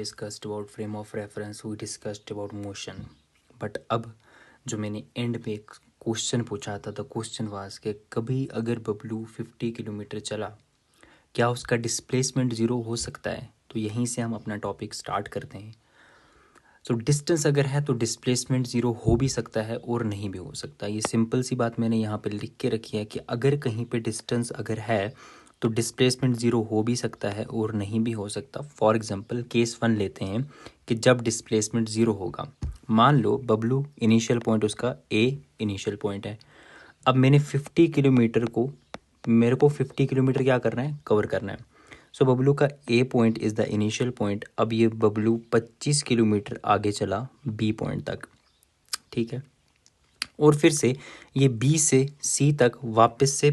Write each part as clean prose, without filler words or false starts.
discussed about frame of reference, we discussed about motion. But अब जो मैंने and पे एक क्वेश्चन पूछा था, द क्वेश्चन वाज कि कभी अगर बबलू 50 किलोमीटर चला, क्या उसका डिस्प्लेसमेंट ज़ीरो हो सकता है? तो यहीं से हम अपना टॉपिक स्टार्ट करते हैं. सो डिस्टेंस अगर है तो डिस्प्लेसमेंट ज़ीरो हो भी सकता है और नहीं भी हो सकता. ये सिंपल सी बात मैंने यहाँ पे लिख के रखी है कि अगर कहीं पे डिस्टेंस अगर है तो डिस्प्लेसमेंट ज़ीरो हो भी सकता है और नहीं भी हो सकता. फॉर एग्जांपल केस 1 लेते हैं कि जब डिस्प्लेसमेंट ज़ीरो होगा. मान लो बबलू इनिशियल पॉइंट उसका ए इनिशियल पॉइंट है. अब मेरे को 50 किलोमीटर क्या करना है, कवर करना है. सो बबलू का A point is the initial point. अब ये बबलू 25 किलोमीटर आगे चला बी पॉइंट तक, ठीक है. और फिर से ये बी से सी तक वापस से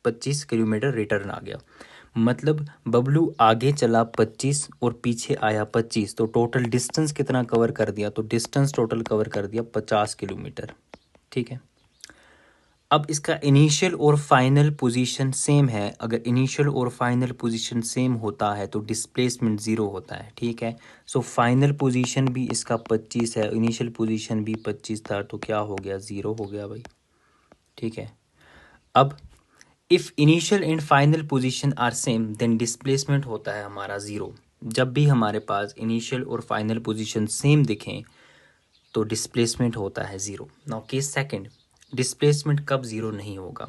25 किलोमीटर रिटर्न आ गया. मतलब बबलू आगे चला 25 और पीछे आया 25, तो टोटल डिस्टेंस कितना कवर कर दिया? तो डिस्टेंस टोटल कवर कर दिया 50 किलोमीटर, ठीक है. अब इसका इनिशियल और फाइनल पोजीशन सेम है. अगर इनिशियल और फाइनल पोजीशन सेम होता है तो डिस्प्लेसमेंट ज़ीरो होता है, ठीक है. सो फाइनल पोजीशन भी इसका 25 है, इनिशियल पोजीशन भी 25 था, तो क्या हो गया? ज़ीरो हो गया भाई, ठीक है. अब if initial and final position are same then displacement होता है हमारा ज़ीरो. जब भी हमारे पास इनिशियल और फाइनल पोजीशन सेम दिखें तो डिस्प्लेसमेंट होता है zero. Now case second, displacement कब ज़ीरो नहीं होगा?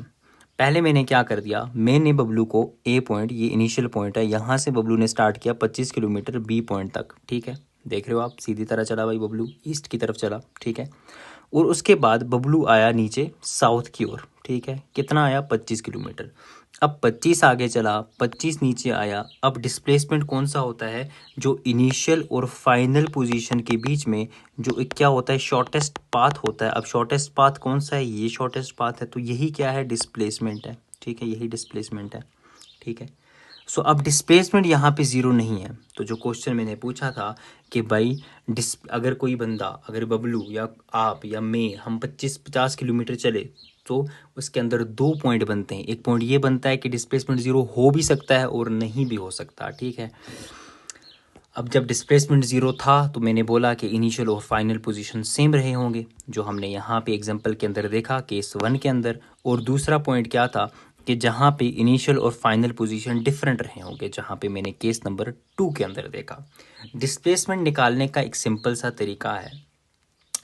पहले मैंने क्या कर दिया, मैंने बबलू को ए पॉइंट, ये इनिशियल पॉइंट है, यहाँ से बबलू ने स्टार्ट किया 25 किलोमीटर बी पॉइंट तक, ठीक है. देख रहे हो आप, सीधी तरह चला भाई बबलू, ईस्ट की तरफ चला, ठीक है. और उसके बाद बबलू आया नीचे साउथ की ओर, ठीक है. कितना आया? 25 किलोमीटर. अब 25 आगे चला, 25 नीचे आया. अब डिस्प्लेसमेंट कौन सा होता है? जो इनिशियल और फाइनल पोजीशन के बीच में जो एक क्या होता है, शॉर्टेस्ट पाथ होता है. अब शॉर्टेस्ट पाथ कौन सा है? ये शॉर्टेस्ट पाथ है, तो यही क्या है? डिस्प्लेसमेंट है, ठीक है. यही डिस्प्लेसमेंट है, ठीक है. सो अब डिस्प्लेसमेंट यहाँ पे ज़ीरो नहीं है. तो जो क्वेश्चन मैंने पूछा था कि भाई अगर कोई बंदा, अगर बबलू या आप या मैं, हम 50 किलोमीटर चले तो उसके अंदर दो पॉइंट बनते हैं. एक पॉइंट ये बनता है कि डिस्प्लेसमेंट ज़ीरो हो भी सकता है और नहीं भी हो सकता, ठीक है. अब जब डिस्प्लेसमेंट ज़ीरो था तो मैंने बोला कि इनिशियल और फाइनल पोजीशन सेम रहे होंगे, जो हमने यहाँ पे एग्जांपल के अंदर देखा केस 1 के अंदर. और दूसरा पॉइंट क्या था कि जहाँ पे इनिशियल और फाइनल पोजीशन डिफरेंट रहे होंगे, जहाँ पे मैंने केस नंबर 2 के अंदर देखा. डिस्प्लेसमेंट निकालने का एक सिंपल सा तरीका है.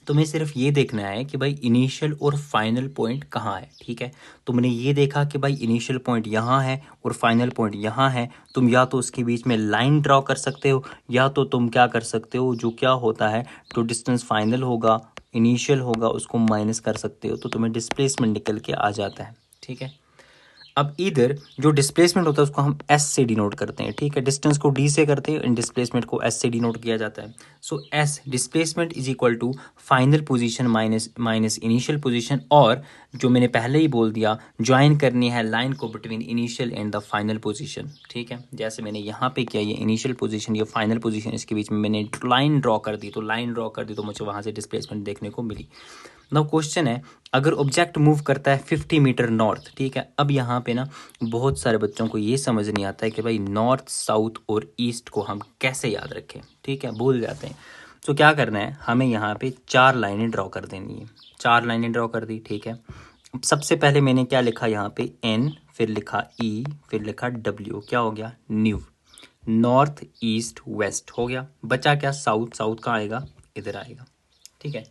तुम्हें सिर्फ ये देखना है कि भाई इनिशियल और फाइनल पॉइंट कहाँ है, ठीक है. तुमने ये देखा कि भाई इनिशियल पॉइंट यहाँ है और फाइनल पॉइंट यहाँ है. तुम या तो उसके बीच में लाइन ड्रॉ कर सकते हो, या तो तुम क्या कर सकते हो, जो क्या होता है, तो डिस्टेंस फाइनल होगा, इनिशियल होगा, उसको माइनस कर सकते हो, तो तुम्हें डिस्प्लेसमेंट निकल के आ जाता है, ठीक है. अब इधर जो डिस्प्लेसमेंट होता है उसको हम एस से डिनोट करते हैं, ठीक है. डिस्टेंस को डी से करते हैं, इन डिस्प्लेसमेंट को एस से डिनोट किया जाता है. So S displacement is equal to final position minus initial position. और जो मैंने पहले ही बोल दिया, ज्वाइन करनी है लाइन को between initial and the final position, ठीक है. जैसे मैंने यहाँ पे किया, ये इनिशियल पोजीशन, ये फाइनल पोजीशन, इसके बीच में मैंने लाइन ड्रॉ कर दी, तो मुझे वहाँ से डिस्प्लेसमेंट देखने को मिली. नाउ क्वेश्चन है, अगर ऑब्जेक्ट मूव करता है 50 मीटर नॉर्थ, ठीक है. अब यहाँ पे ना बहुत सारे बच्चों को ये समझ नहीं आता है कि भाई नॉर्थ, साउथ और ईस्ट को हम कैसे याद रखें, ठीक है, भूल जाते हैं. तो क्या करना है, हमें यहाँ पे 4 लाइनें ड्रॉ कर देनी है. 4 लाइनें ड्रॉ कर दी, ठीक है. अब सबसे पहले मैंने क्या लिखा यहाँ पे, एन, फिर लिखा ई, फिर लिखा डब्ल्यू. क्या हो गया? न्यू. नॉर्थ, ईस्ट, वेस्ट हो गया. बचा क्या? साउथ. साउथ कहाँ आएगा? इधर आएगा, ठीक है.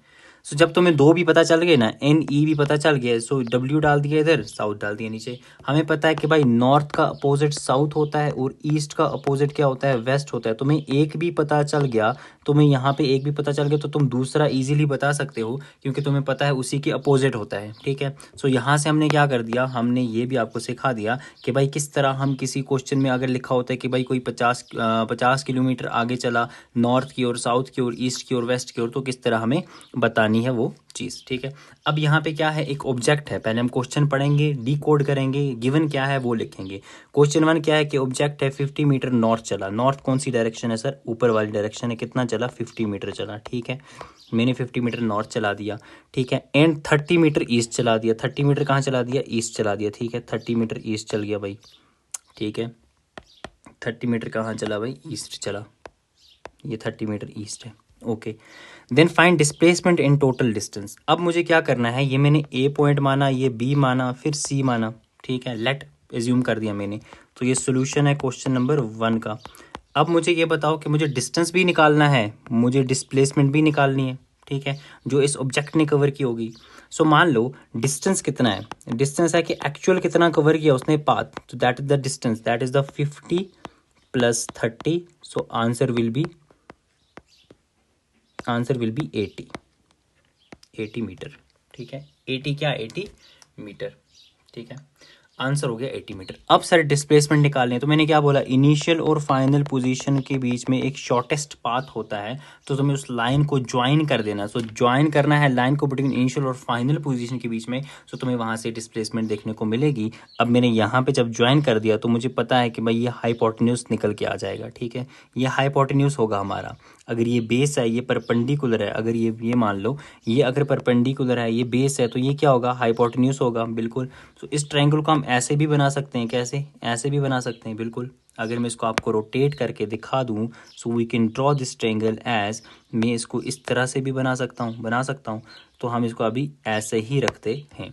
सो जब तुम्हें दो भी पता चल गए ना, एन ई भी पता चल गया, सो डब्ल्यू डाल दिया इधर, साउथ डाल दिया नीचे. हमें पता है कि भाई नॉर्थ का अपोजिट साउथ होता है और ईस्ट का अपोजिट क्या होता है? वेस्ट होता है. तुम्हें एक भी पता चल गया, तुम्हें यहाँ पे एक भी पता चल गया तो तुम दूसरा इजीली बता सकते हो, क्योंकि तुम्हें पता है उसी के अपोजिट होता है, ठीक है. सो यहाँ से हमने क्या कर दिया, हमने ये भी आपको सिखा दिया कि भाई किस तरह हम किसी क्वेश्चन में अगर लिखा होता है कि भाई कोई 50 किलोमीटर आगे चला नॉर्थ की ओर, साउथ की ओर, ईस्ट की ओर, वेस्ट की ओर, तो किस तरह हमें बतानी है वो चीज़, ठीक है. अब यहाँ पे क्या है, एक ऑब्जेक्ट है. पहले हम क्वेश्चन पढ़ेंगे, डीकोड करेंगे, गिवन क्या है वो लिखेंगे. क्वेश्चन 1 क्या है कि ऑब्जेक्ट है 50 मीटर नॉर्थ चला. नॉर्थ कौन सी डायरेक्शन है सर? ऊपर वाली डायरेक्शन है. कितना चला? 50 मीटर चला, ठीक है. मैंने 50 मीटर नॉर्थ चला दिया, ठीक है. एंड 30 मीटर ईस्ट चला दिया. 30 मीटर कहाँ चला दिया? ईस्ट चला दिया, ठीक है. 30 मीटर ईस्ट चल गया भाई, ठीक है. 30 मीटर कहाँ चला भाई? ईस्ट चला, ये 30 मीटर ईस्ट है। Okay, then find displacement in total distance. अब मुझे क्या करना है, ये मैंने ए पॉइंट माना, ये बी माना, फिर सी माना, ठीक है, लेट एज्यूम कर दिया मैंने। तो ये सोल्यूशन है क्वेश्चन नंबर 1 का। अब मुझे ये बताओ कि मुझे डिस्टेंस भी निकालना है, मुझे डिस्प्लेसमेंट भी निकालनी है, ठीक है, जो इस ऑब्जेक्ट ने कवर की होगी। सो मान लो डिस्टेंस कितना है, डिस्टेंस है कि एक्चुअल कितना कवर किया उसने पाथ, तो that is the distance, that is the 50 + 30। So answer will be 80 metre, ठीक है, 80 क्या, 80 मीटर, ठीक है, आंसर हो गया 80 मीटर। अब सर डिस्प्लेसमेंट निकालने हैं, तो मैंने क्या बोला, इनिशियल और फाइनल पोजीशन के बीच में एक शॉर्टेस्ट पाथ होता है, तो तुम्हें उस लाइन को ज्वाइन कर देना। सो ज्वाइन करना है लाइन को बिटवीन इनिशियल और फाइनल पोजीशन के बीच में, सो तुम्हें वहाँ से डिस्प्लेसमेंट देखने को मिलेगी। अब मैंने यहाँ पे जब ज्वाइन कर दिया तो मुझे पता है कि भाई ये हाइपोटेन्यूज निकल के आ जाएगा, ठीक है, ये हाइपोटेन्यूज होगा हमारा। अगर ये बेस है, ये परपेंडिकुलर है, अगर ये मान लो ये अगर परपेंडिकुलर है, ये बेस है, तो ये क्या होगा, हाइपोटेन्यूज होगा, बिल्कुल। तो इस ट्रायंगल को हम ऐसे भी बना सकते हैं, कैसे, ऐसे भी बना सकते हैं, बिल्कुल। अगर मैं इसको आपको रोटेट करके दिखा दूं, so we can draw this triangle as, मैं इसको इस तरह से भी बना सकता हूँ। तो हम इसको अभी ऐसे ही रखते हैं।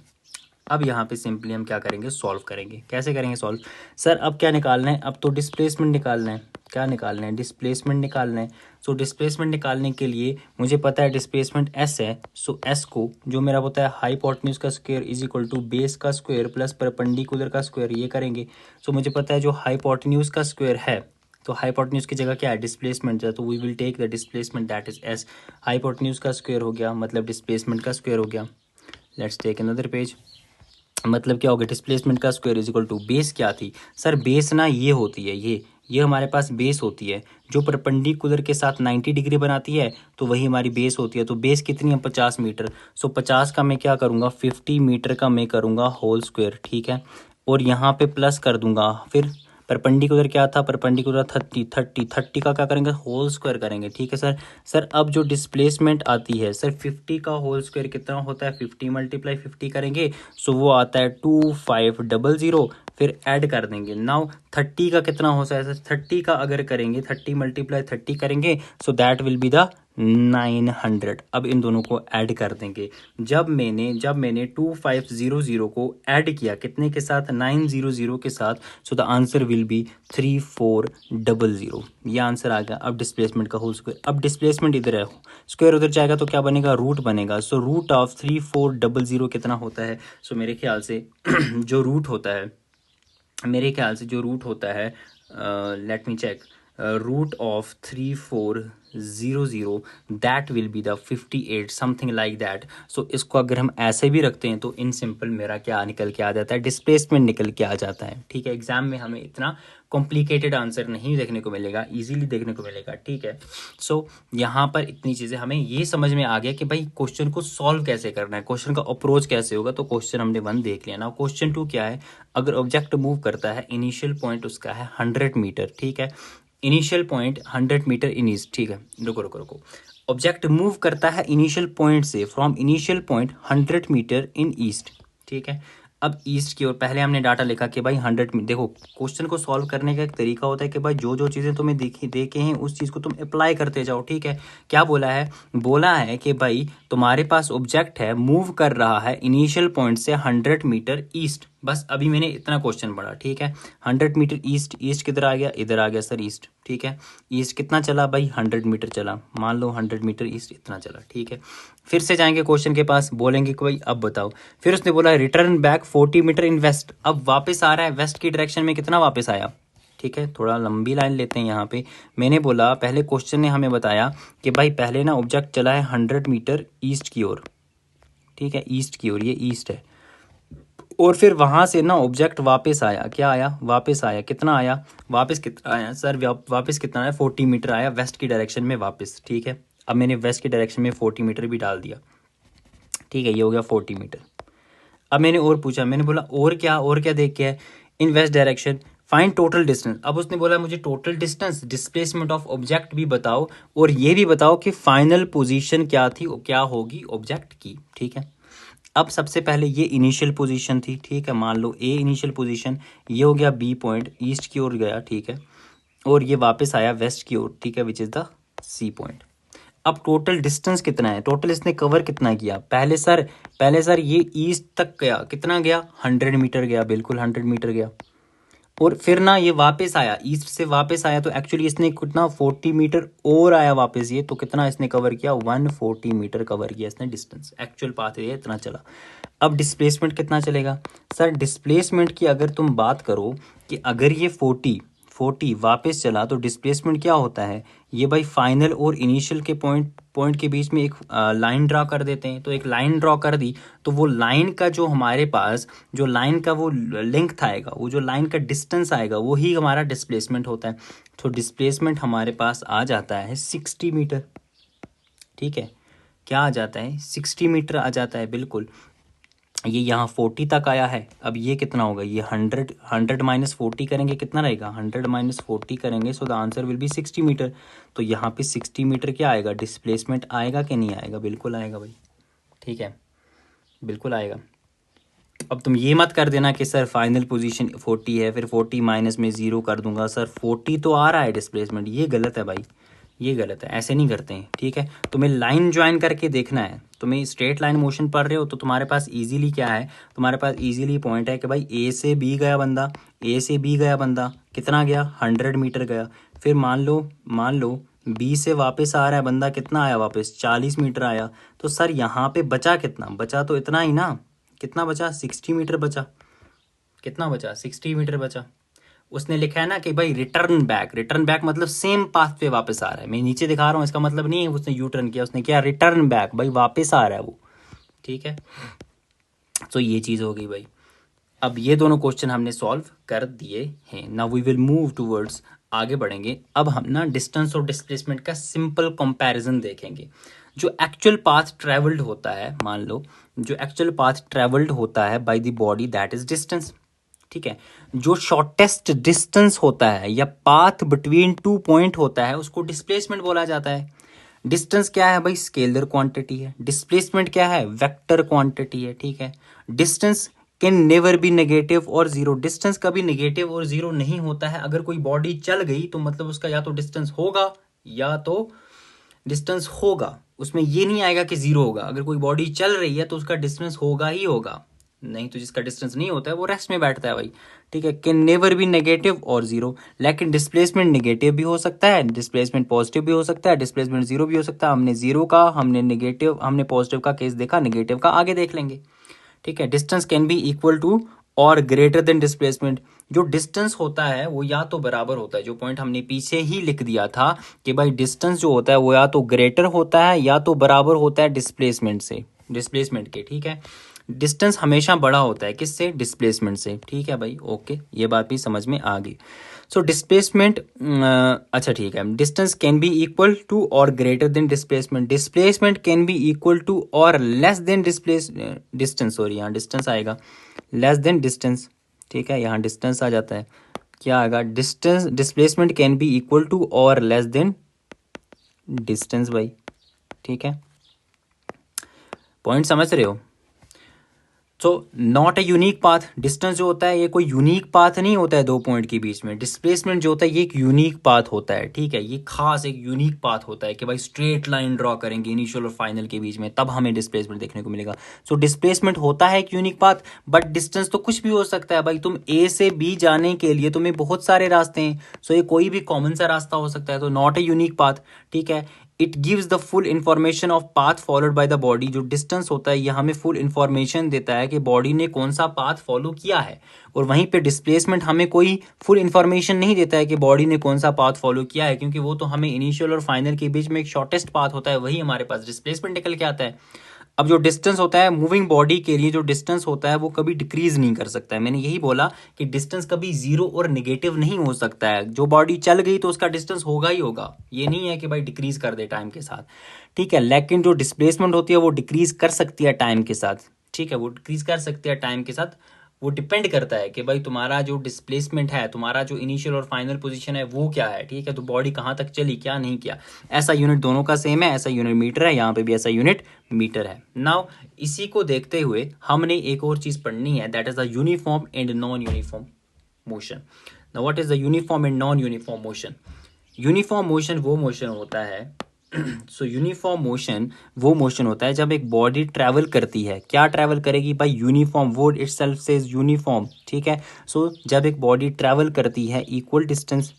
अब यहाँ पे सिंपली हम क्या करेंगे, सॉल्व करेंगे। कैसे करेंगे सॉल्व, सर अब क्या निकालना है, अब तो डिस्प्लेसमेंट निकालना है। क्या निकालना है, डिस्प्लेसमेंट निकालना है। सो डिस्प्लेसमेंट निकालने के लिए मुझे पता है डिस्प्लेसमेंट एस है। सो एस को जो मेरा होता है हाइपोटेन्यूज का square is equal to base का स्क्वायर प्लस परपेंडिकुलर का स्क्वायर, ये करेंगे। सो मुझे पता है जो हाइपोटेन्यूज का स्क्वायर है, तो हाइपोटेन्यूज की जगह क्या है, डिस्प्लेसमेंट है, तो we will take the displacement that is S. Hypotenuse का स्क्वायर हो गया मतलब डिस्प्लेसमेंट का स्क्वायर हो गया। Let's take another page. मतलब क्या होगा, डिस्प्लेसमेंट का square is equal to base क्या थी, सर बेस ना ये होती है, ये हमारे पास बेस होती है जो परपेंडिकुलर के साथ 90 डिग्री बनाती है, तो वही हमारी बेस होती है। तो बेस कितनी है, 50 मीटर। सो 50 का मैं क्या करूँगा, 50 मीटर का मैं करूँगा होल स्क्वायर, ठीक है, और यहाँ पे प्लस कर दूंगा। फिर परपेंडिकुलर क्या था, परपेंडिकुलर 30 का क्या करेंगे, होल स्क्वायर करेंगे, ठीक है सर। सर अब जो डिस्प्लेसमेंट आती है, सर 50 का होल स्क्वायर कितना होता है, 50 × 50 करेंगे, सो वो आता है 2500। फिर ऐड कर देंगे। नाउ 30 का कितना हो सकता है, 30 का अगर करेंगे 30 × 30 करेंगे, so that will be the 900। अब इन दोनों को ऐड कर देंगे। जब मैंने 2500 को ऐड किया कितने के साथ, 900 के साथ, सो द आंसर विल बी 3400। ये आंसर आ गया। अब डिस्प्लेसमेंट का होल स्क्वायर, अब डिस्प्लेसमेंट इधर है, स्क्वायर उधर जाएगा तो क्या बनेगा, रूट बनेगा। सो रूट ऑफ 3400 कितना होता है, सो मेरे ख्याल से जो रूट होता है, let me check, root of 3400 that will be the 58 something like that. So इसको अगर हम ऐसे भी रखते हैं तो इन सिंपल मेरा क्या निकल के आ जाता है, डिस्प्लेसमेंट निकल के आ जाता है, ठीक है। एग्जाम में हमें इतना कॉम्प्लिकेटेड आंसर नहीं देखने को मिलेगा, इजीली देखने को मिलेगा, ठीक है। सो यहाँ पर इतनी चीज़ें हमें ये समझ में आ गया कि भाई क्वेश्चन को सॉल्व कैसे करना है, क्वेश्चन का अप्रोच कैसे होगा। तो क्वेश्चन हमने 1 देख लिया ना। क्वेश्चन 2 क्या है, अगर ऑब्जेक्ट मूव करता है, इनिशियल पॉइंट उसका है 100 मीटर, ठीक है, initial point 100 metre in east, ठीक है, रुको। ऑब्जेक्ट मूव करता है इनिशियल पॉइंट से, from initial point 100 metre in east, ठीक है। अब ईस्ट की ओर पहले हमने डाटा लिखा कि भाई 100 देखो क्वेश्चन को सॉल्व करने का एक तरीका होता है कि भाई जो चीज़ें तुम्हें देखे हैं उस चीज़ को तुम अप्लाई करते जाओ, ठीक है। क्या बोला है कि भाई तुम्हारे पास ऑब्जेक्ट है, मूव कर रहा है इनिशियल पॉइंट से 100 मीटर ईस्ट। बस अभी मैंने इतना क्वेश्चन पढ़ा, ठीक है। 100 मीटर ईस्ट, ईस्ट किधर आ गया, इधर आ गया सर ईस्ट, ठीक है। ईस्ट कितना चला भाई, 100 मीटर चला, मान लो 100 मीटर ईस्ट इतना चला, ठीक है। फिर से जाएंगे क्वेश्चन के पास, बोलेंगे कि भाई अब बताओ। फिर उसने बोला रिटर्न बैक 40 मीटर इन वेस्ट। अब वापस आ रहा है वेस्ट की डायरेक्शन में, कितना वापस आया, ठीक है। थोड़ा लंबी लाइन लेते हैं यहाँ पे। मैंने बोला पहले क्वेश्चन ने हमें बताया कि भाई पहले ना ऑब्जेक्ट चला है 100 मीटर ईस्ट की ओर, ठीक है, ईस्ट की ओर, ये ईस्ट है। और फिर वहाँ से ना ऑब्जेक्ट वापस आया, क्या आया, वापस आया, कितना आया, वापस कितना आया सर, वापस कितना आया, 40 मीटर आया वेस्ट की डायरेक्शन में वापस, ठीक है। अब मैंने वेस्ट की डायरेक्शन में 40 मीटर भी डाल दिया, ठीक है, ये हो गया 40 मीटर। अब मैंने और पूछा, मैंने बोला और क्या देख के है, in west direction find total distance. अब उसने बोला मुझे total distance, displacement of object भी बताओ, और ये भी बताओ कि फाइनल पोजीशन क्या थी, क्या होगी ऑब्जेक्ट की, ठीक है। अब सबसे पहले ये इनिशियल पोजीशन थी, ठीक है, मान लो ए इनिशियल पोजीशन, ये हो गया बी पॉइंट, ईस्ट की ओर गया, ठीक है, और ये वापस आया वेस्ट की ओर, ठीक है, which is the C point. अब टोटल डिस्टेंस कितना है, टोटल इसने कवर कितना किया, पहले सर ये ईस्ट तक गया, कितना गया 100 मीटर गया, बिल्कुल 100 मीटर गया। और फिर ना ये वापस आया, ईस्ट से वापस आया, तो एक्चुअली इसने कितना 40 मीटर और आया वापस ये, तो कितना इसने कवर किया 140 मीटर कवर किया इसने डिस्टेंस, एक्चुअल पाथ ये इतना चला। अब डिस्प्लेसमेंट कितना चलेगा सर, डिस्प्लेसमेंट की अगर तुम बात करो कि अगर ये 40 वापस चला तो डिस्प्लेसमेंट क्या होता है, ये भाई फाइनल और इनिशियल के पॉइंट के बीच में एक लाइन ड्रा कर देते हैं। तो एक लाइन ड्रा कर दी तो वो लाइन का जो हमारे पास जो लाइन का वो लेंथ आएगा, वो जो लाइन का डिस्टेंस आएगा, वो ही हमारा डिस्प्लेसमेंट होता है। तो डिस्प्लेसमेंट हमारे पास आ जाता है 60 मीटर। ठीक है, क्या आ जाता है 60 मीटर आ जाता है, बिल्कुल। ये यहाँ 40 तक आया है, अब ये कितना होगा, ये 100 माइनस 40 करेंगे कितना रहेगा, 100 माइनस 40 करेंगे, so the answer will be 60 metre. तो यहाँ पे 60 मीटर क्या आएगा, डिस्प्लेसमेंट आएगा कि नहीं आएगा, बिल्कुल आएगा भाई। ठीक है, बिल्कुल आएगा। अब तुम ये मत कर देना कि सर फाइनल पोजीशन 40 है, फिर 40 माइनस में 0 कर दूंगा, सर 40 तो आ रहा है डिस्प्लेसमेंट, ये गलत है भाई, ये गलत है, ऐसे नहीं करते हैं। ठीक है, तुम्हें लाइन ज्वाइन करके देखना है, तुम्हें स्ट्रेट लाइन मोशन पढ़ रहे हो तो तुम्हारे पास इजीली क्या है, तुम्हारे पास इजीली पॉइंट है कि भाई ए से बी गया बंदा, ए से बी गया बंदा, कितना गया 100 मीटर गया। फिर मान लो बी से वापस आ रहा है बंदा, कितना आया वापस 40 मीटर आया। तो सर यहाँ पे बचा कितना, बचा तो इतना ही ना, कितना बचा 60 मीटर बचा, कितना बचा 60 मीटर बचा। उसने लिखा है ना कि भाई रिटर्न बैक मतलब सेम पाथ पे वापस आ रहा है, मैं नीचे दिखा रहा हूँ, इसका मतलब नहीं है उसने यू टर्न किया, उसने क्या रिटर्न बैक, भाई वापस आ रहा है वो। ठीक है, तो ये चीज़ हो गई भाई। अब ये दोनों क्वेश्चन हमने सॉल्व कर दिए हैं। Now we will move towards, आगे बढ़ेंगे। अब हम ना डिस्टेंस और डिस्प्लेसमेंट का सिंपल कंपैरिजन देखेंगे। जो एक्चुअल पाथ ट्रेवल्ड होता है, मान लो जो एक्चुअल पाथ ट्रेवल्ड होता है bye the body, that is distance. ठीक है, जो शॉर्टेस्ट डिस्टेंस होता है या पाथ बिटवीन 2 पॉइंट होता है, उसको डिस्प्लेसमेंट बोला जाता है। डिस्टेंस क्या है भाई, स्केलर क्वांटिटी है। डिस्प्लेसमेंट क्या है, वेक्टर क्वांटिटी है। ठीक है, distance can never be negative और जीरो, डिस्टेंस कभी नेगेटिव और जीरो नहीं होता है। अगर कोई बॉडी चल गई तो मतलब उसका या तो डिस्टेंस होगा या तो डिस्टेंस होगा, उसमें ये नहीं आएगा कि जीरो होगा। अगर कोई बॉडी चल रही है तो उसका डिस्टेंस होगा ही होगा, नहीं तो जिसका डिस्टेंस नहीं होता है वो रेस्ट में बैठता है भाई। ठीक है, कैन नेवर बी नेगेटिव और जीरो। लेकिन डिस्प्लेसमेंट नेगेटिव भी हो सकता है, डिस्प्लेसमेंट पॉजिटिव भी हो सकता है, डिस्प्लेसमेंट जीरो भी हो सकता है। हमने जीरो का, हमने नेगेटिव, हमने पॉजिटिव का केस देखा, नेगेटिव का आगे देख लेंगे। ठीक है, distance can be equal to और ग्रेटर देन डिस्प्लेसमेंट। जो डिस्टेंस होता है वो या तो बराबर होता है, जो पॉइंट हमने पीछे ही लिख दिया था कि भाई डिस्टेंस जो होता है वो या तो ग्रेटर होता है या तो बराबर होता है डिस्प्लेसमेंट से, डिस्प्लेसमेंट के। ठीक है, डिस्टेंस हमेशा बड़ा होता है, किससे, डिस्प्लेसमेंट से। ठीक है भाई, ओके, ये बात भी समझ में आ गई। सो डिस्प्लेसमेंट, अच्छा ठीक है, distance can be equal to और greater than displacement, displacement can be equal to और लेस देन डिस्टेंस, सॉरी यहाँ डिस्टेंस आएगा, लेस देन डिस्टेंस। ठीक है, यहाँ डिस्टेंस आ जाता है, क्या आएगा distance, displacement can be equal to और लेस देन डिस्टेंस भाई। ठीक है, पॉइंट समझ रहे हो। So not a unique path, distance जो होता है ये कोई यूनिक पाथ नहीं होता है दो पॉइंट के बीच में। डिस्प्लेसमेंट जो होता है ये एक यूनिक पाथ होता है। ठीक है, ये खास एक यूनिक पाथ होता है कि भाई स्ट्रेट लाइन ड्रॉ करेंगे इनिशियल और फाइनल के बीच में, तब हमें डिस्प्लेसमेंट देखने को मिलेगा। सो डिस्प्लेसमेंट होता है एक यूनिक पाथ, बट डिस्टेंस तो कुछ भी हो सकता है भाई। तुम ए से बी जाने के लिए तुम्हें बहुत सारे रास्ते हैं, सो ये कोई भी कॉमन सा रास्ता हो सकता है, तो नॉट ए यूनिक पाथ। ठीक है, it gives the full information of path followed by the body. जो डिस्टेंस होता है ये हमें फुल इंफॉर्मेशन देता है कि बॉडी ने कौन सा पाथ फॉलो किया है, और वहीं पे डिस्प्लेसमेंट हमें कोई फुल इंफॉर्मेशन नहीं देता है कि बॉडी ने कौन सा पाथ फॉलो किया है, क्योंकि वो तो हमें इनिशियल और फाइनल के बीच में एक शॉर्टेस्ट पाथ होता है, वही हमारे पास डिस्प्लेसमेंट निकल के आता है। अब जो डिस्टेंस होता है मूविंग बॉडी के लिए, जो डिस्टेंस होता है वो कभी डिक्रीज नहीं कर सकता है। मैंने यही बोला कि डिस्टेंस कभी जीरो और नेगेटिव नहीं हो सकता है। जो बॉडी चल गई तो उसका डिस्टेंस होगा ही होगा, ये नहीं है कि भाई डिक्रीज कर दे टाइम के साथ। ठीक है, लेकिन जो डिस्प्लेसमेंट होती है वो डिक्रीज कर सकती है टाइम के साथ। ठीक है, वो डिक्रीज कर सकती है टाइम के साथ। वो डिपेंड करता है कि भाई तुम्हारा जो डिस्प्लेसमेंट है, तुम्हारा जो इनिशियल और फाइनल पोजीशन है वो क्या है। ठीक है, तो बॉडी कहाँ तक चली, क्या नहीं किया। ऐसा यूनिट दोनों का सेम है, ऐसा यूनिट मीटर है, यहाँ पे भी ऐसा यूनिट मीटर है। नाउ इसी को देखते हुए हमने एक और चीज पढ़नी है, that is the uniform and non uniform motion. Now what is the uniform and non uniform motion. Uniform motion वो मोशन होता है सो यूनिफॉर्म मोशन वो मोशन होता है जब एक बॉडी ट्रैवल करती है। क्या ट्रैवल करेगी भाई? Uniform, word itself says uniform, ठीक है। सो जब एक बॉडी ट्रैवल करती है equal distance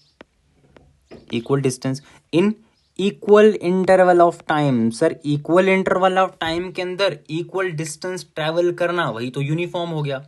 in equal interval of time. Sir equal interval of time के अंदर इक्वल डिस्टेंस ट्रैवल करना, वही तो यूनिफॉर्म हो गया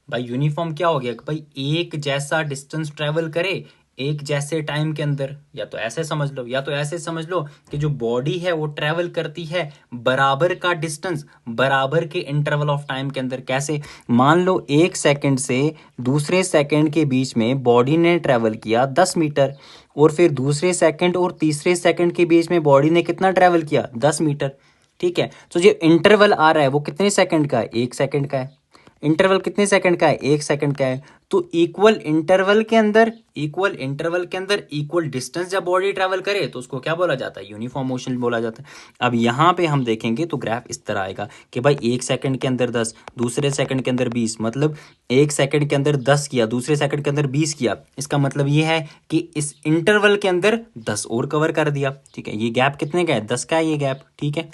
भाई। यूनिफॉर्म क्या हो गया कि भाई एक जैसा डिस्टेंस ट्रैवल करे एक जैसे टाइम के अंदर। या तो ऐसे समझ लो या तो ऐसे समझ लो कि जो बॉडी है वो ट्रैवल करती है बराबर का डिस्टेंस बराबर के इंटरवल ऑफ टाइम के अंदर। कैसे? मान लो 1 सेकंड से दूसरे सेकंड के बीच में बॉडी ने ट्रैवल किया 10 मीटर, और फिर दूसरे सेकंड और तीसरे सेकंड के बीच में बॉडी ने कितना ट्रैवल किया? 10 मीटर, ठीक है। तो जो इंटरवल आ रहा है वो कितने सेकंड का है? 1 सेकंड का है। इंटरवल कितने सेकंड का है? 1 सेकंड का है। तो इक्वल इंटरवल के अंदर इक्वल डिस्टेंस जब बॉडी ट्रैवल करे तो उसको क्या बोला जाता है? यूनिफॉर्म मोशन बोला जाता है। अब यहां पे हम देखेंगे तो ग्राफ इस तरह आएगा कि भाई 1 सेकंड के अंदर 10, दूसरे सेकंड के अंदर 20, मतलब 1 सेकंड के अंदर 10 किया, दूसरे सेकंड के अंदर 20 किया। इसका मतलब ये है कि इस इंटरवल के अंदर 10 और कवर कर दिया, ठीक है। ये गैप कितने का है? 10 का है ये गैप, ठीक है।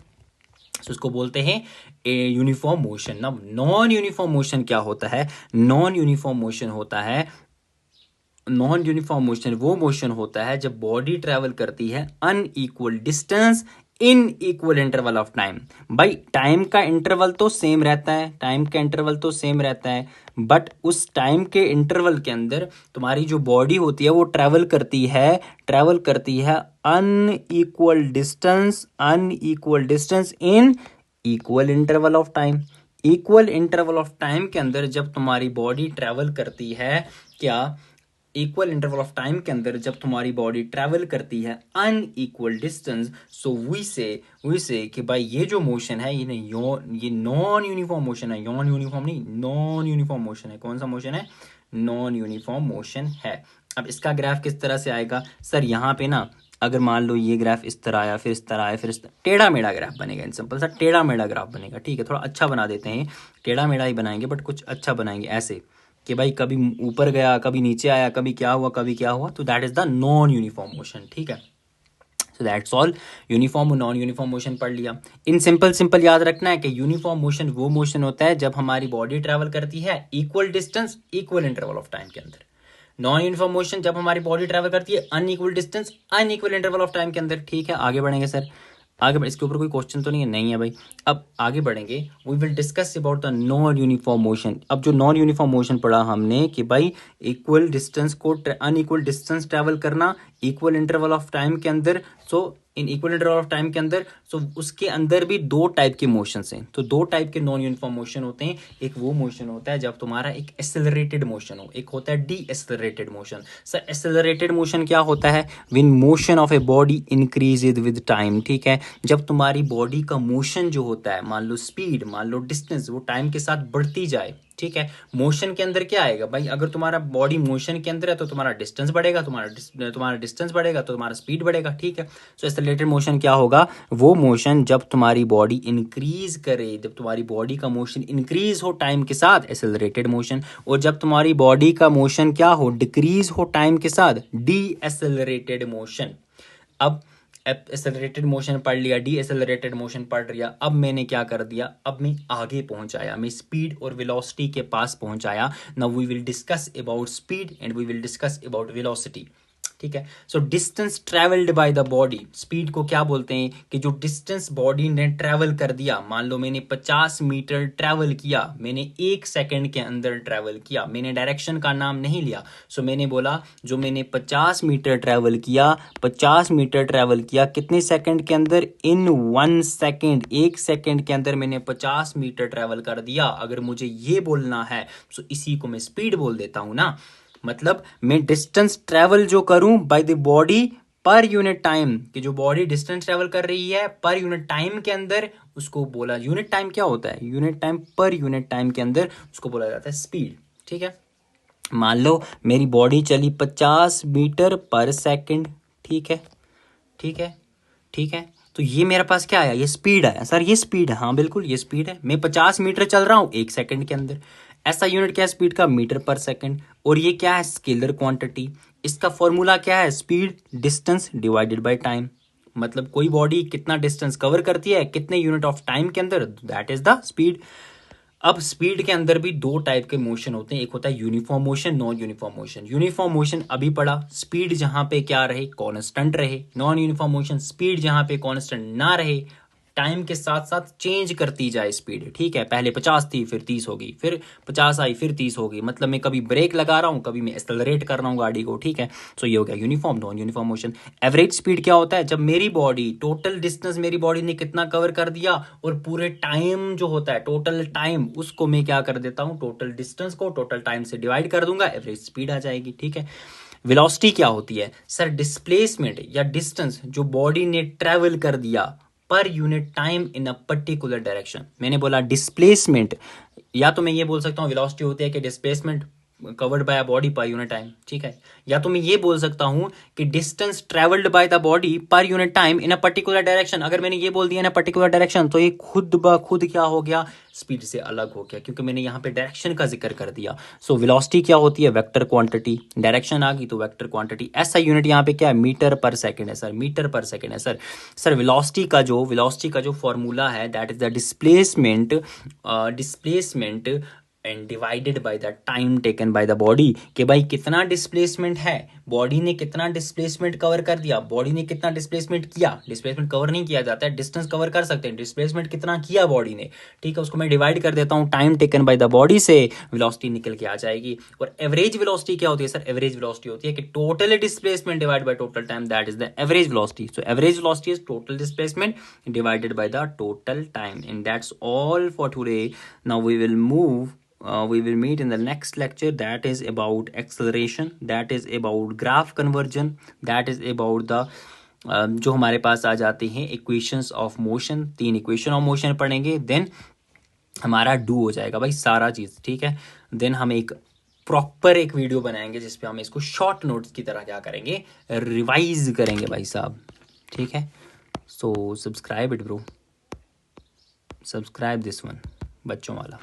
तो इसको बोलते हैं यूनिफॉर्म मोशन। ना नॉन यूनिफॉर्म मोशन क्या होता है? नॉन यूनिफॉर्म मोशन वो मोशन होता है जब बॉडी ट्रैवल करती है unequal distance in equal interval of time. भाई टाइम का इंटरवल तो सेम रहता है, बट उस टाइम के इंटरवल के अंदर तुम्हारी जो बॉडी होती है वो ट्रैवल करती है unequal distance in equal interval of time. Equal interval of time के अंदर जब तुम्हारी बॉडी ट्रैवल करती है, क्या इक्वल इंटरवल ऑफ टाइम के अंदर जब तुम्हारी बॉडी ट्रैवल करती है अनइक्वल डिस्टेंस, सो वी से कि भाई ये जो मोशन है ये नॉन यूनिफॉर्म मोशन है। नॉन यूनिफॉर्म मोशन है। कौन सा मोशन है? नॉन यूनिफॉर्म मोशन है। अब इसका ग्राफ किस तरह से आएगा? सर यहाँ पे ना अगर मान लो ये ग्राफ इस तरह आया, फिर इस तरह आया, फिर इस तरह टेढ़ा मेढ़ा ग्राफ बनेगा। इन सिंपल सा टेढ़ा मेढ़ा ग्राफ बनेगा, ठीक है। थोड़ा अच्छा बना देते हैं, टेढ़ा मेढ़ा ही बनाएंगे बट कुछ अच्छा बनाएंगे ऐसे कि भाई कभी ऊपर गया, कभी नीचे आया, कभी क्या हुआ। तो that is the non uniform motion, ठीक है। So that's all. यूनिफॉर्म और नॉन यूनिफॉर्म मोशन पढ़ लिया। इन सिंपल याद रखना है कि यूनिफॉर्म मोशन वो मोशन होता है जब हमारी बॉडी ट्रैवल करती है equal distance equal interval of time के अंदर। नॉन यूनिफॉर्म मोशन जब हमारी बॉडी ट्रैवल करती है unequal distance unequal interval of time के अंदर, ठीक है। आगे बढ़ेंगे सर, इसके ऊपर कोई क्वेश्चन तो नहीं है भाई। अब आगे बढ़ेंगे, we will discuss about the non uniform motion. अब जो नॉन यूनिफॉर्म मोशन पढ़ा हमने कि भाई इक्वल डिस्टेंस को अनइक्वल डिस्टेंस ट्रैवल करना इक्वल इंटरवल ऑफ टाइम के अंदर। So in equal interval of time के अंदर, सो उसके अंदर भी दो टाइप के मोशंस हैं। तो दो टाइप के नॉन यूनिफॉर्म मोशन होते हैं। एक वो मोशन होता है जब तुम्हारा एक एक्सेलरेटेड मोशन हो, एक होता है D accelerated motion. Sir accelerated motion क्या होता है? When motion of a body increases with time, ठीक है। जब तुम्हारी बॉडी का मोशन जो होता है, मान लो स्पीड, मान लो डिस्टेंस, वो टाइम के साथ बढ़ती जाए, ठीक है। मोशन के अंदर क्या आएगा भाई? अगर तुम्हारा बॉडी मोशन के अंदर है तो तुम्हारा डिस्टेंस बढ़ेगा, तुम्हारा डिस्टेंस बढ़ेगा तो तुम्हारा स्पीड बढ़ेगा, ठीक है। सो एक्सेलरेटेड मोशन क्या होगा? वो मोशन जब तुम्हारी बॉडी इंक्रीज करे, जब तुम्हारी बॉडी का मोशन इंक्रीज हो टाइम के साथ, एक्सेलरेटेड मोशन। और जब तुम्हारी बॉडी का मोशन क्या हो? डिक्रीज हो टाइम के साथ, डी एक्सेलरेटेड मोशन। अब एक्सेलरेटेड मोशन पढ़ लिया, डी एक्सेलरेटेड मोशन पढ़ लिया। अब मैंने क्या कर दिया? अब मैं आगे पहुंचाया, मैं स्पीड और वेलोसिटी के पास पहुंचाया। Now we will discuss about speed and we will discuss about velocity, ठीक है। So distance travelled by the body, speed को क्या बोलते हैं? कि जो डिस्टेंस बॉडी ने ट्रेवल कर दिया। मान लो मैंने 50 मीटर ट्रेवल किया, मैंने 1 सेकंड के अंदर ट्रेवल किया, मैंने डायरेक्शन का नाम नहीं लिया। सो मैंने बोला जो मैंने 50 मीटर ट्रेवल किया, 50 मीटर ट्रेवल किया कितने सेकंड के अंदर? इन 1 सेकंड, 1 सेकंड के अंदर मैंने 50 मीटर ट्रेवल कर दिया। अगर मुझे ये बोलना है तो इसी को मैं स्पीड बोल देता हूं ना। मतलब मैं डिस्टेंस ट्रेवल जो करूं bye the body per unit time, कि जो बॉडी डिस्टेंस ट्रेवल कर रही है पर यूनिट टाइम के अंदर, उसको बोला यूनिट टाइम क्या होता है? Unit time per unit time के अंदर उसको बोला जाता है स्पीड, ठीक है। मान लो मेरी बॉडी चली 50 मीटर पर सेकंड, ठीक है, ठीक है, ठीक है। तो ये मेरे पास क्या आया? ये स्पीड आया। सर ये स्पीड है? हाँ बिल्कुल ये स्पीड है। मैं 50 मीटर चल रहा हूं 1 सेकंड के अंदर। ऐसा यूनिट क्या है स्पीड का? मीटर पर सेकंड। और ये क्या है? Scalar quantity. इसका फॉर्मूला क्या है? Speed distance divided by time. मतलब कोई बॉडी कितना डिस्टेंस कवर करती है कितने यूनिट ऑफ टाइम के अंदर, दैट इज द स्पीड। अब स्पीड के अंदर भी दो टाइप के मोशन होते हैं, एक होता है uniform motion, non uniform motion. Uniform motion अभी पढ़ा, स्पीड जहां पे क्या रहे, कांस्टेंट रहे। नॉन यूनिफॉर्म मोशन, स्पीड जहां पे कांस्टेंट ना रहे, टाइम के साथ साथ चेंज करती जाए स्पीड। ठीक है, पहले 50 थी फिर 30 होगी, फिर 50 आई फिर 30 होगी। मतलब मैं कभी ब्रेक लगा रहा हूं, कभी मैं एक्सेलरेट कर रहा हूं गाड़ी को। ठीक है, सो ये हो गया uniform. Non uniform motion, average speed क्या होता है? जब मेरी बॉडी टोटल डिस्टेंस मेरी बॉडी ने कितना कवर कर दिया और पूरे टाइम जो होता है टोटल टाइम, उसको मैं क्या कर देता हूं, टोटल डिस्टेंस को टोटल टाइम से डिवाइड कर दूंगा, एवरेज स्पीड आ जाएगी। ठीक है, वेलोसिटी क्या होती है सर? डिस्प्लेसमेंट या डिस्टेंस जो बॉडी ने ट्रेवल कर दिया per unit time in a particular direction. मैंने बोला डिस्प्लेसमेंट, या तो मैं ये बोल सकता हूँ वेलोसिटी होती है कि displacement covered by a body per unit time. ठीक है, या तो मैं ये बोल सकता हूं कि distance travelled by the body per unit time in a particular direction. अगर मैंने ये बोल दिया इन अ पर्टिकुलर डायरेक्शन तो ये खुद ब खुद क्या हो गया, स्पीड से अलग हो गया, क्योंकि मैंने यहां पे डायरेक्शन का जिक्र कर दिया। सो वेलोसिटी क्या होती है? Vector quantity. डायरेक्शन आ गई तो वेक्टर क्वांटिटी। ऐसा यूनिट यहाँ पे क्या है? मीटर पर सेकेंड है सर, मीटर पर सेकेंड है सर। सर वेलोसिटी का जो फॉर्मूला है that is the displacement and divided by the time taken by the body. कि भाई कितना डिस्प्लेसमेंट है, बॉडी ने कितना डिस्प्लेसमेंट कवर कर दिया, बॉडी ने कितना डिस्प्लेसमेंट किया। डिस्प्लेसमेंट कवर नहीं किया जाता है, डिस्टेंस कवर कर सकते हैं, डिस्प्लेसमेंट कितना किया बॉडी ने। ठीक है, उसको मैं डिवाइड कर देता हूं time taken by the body से, वेलोसिटी निकल के आ जाएगी। और एवरेज वेलोसिटी क्या होती है सर? एवरेज वेलोसिटी होती है कि total displacement divide by total time, that is the average velocity. So average velocity is total displacement divided by the total time. And that's all for today. Now we will meet in the next lecture, that is about acceleration, that is about graph conversion, that is about the जो हमारे पास आ जाते हैं equations of motion. 3 equation of motion पढ़ेंगे, then हमारा do हो जाएगा भाई सारा चीज़। ठीक है, देन हम एक प्रॉपर एक वीडियो बनाएंगे जिसपे हम इसको शॉर्ट नोट्स की तरह क्या करेंगे, रिवाइज करेंगे भाई साहब। ठीक है, so subscribe it bro, subscribe this one, बच्चों वाला।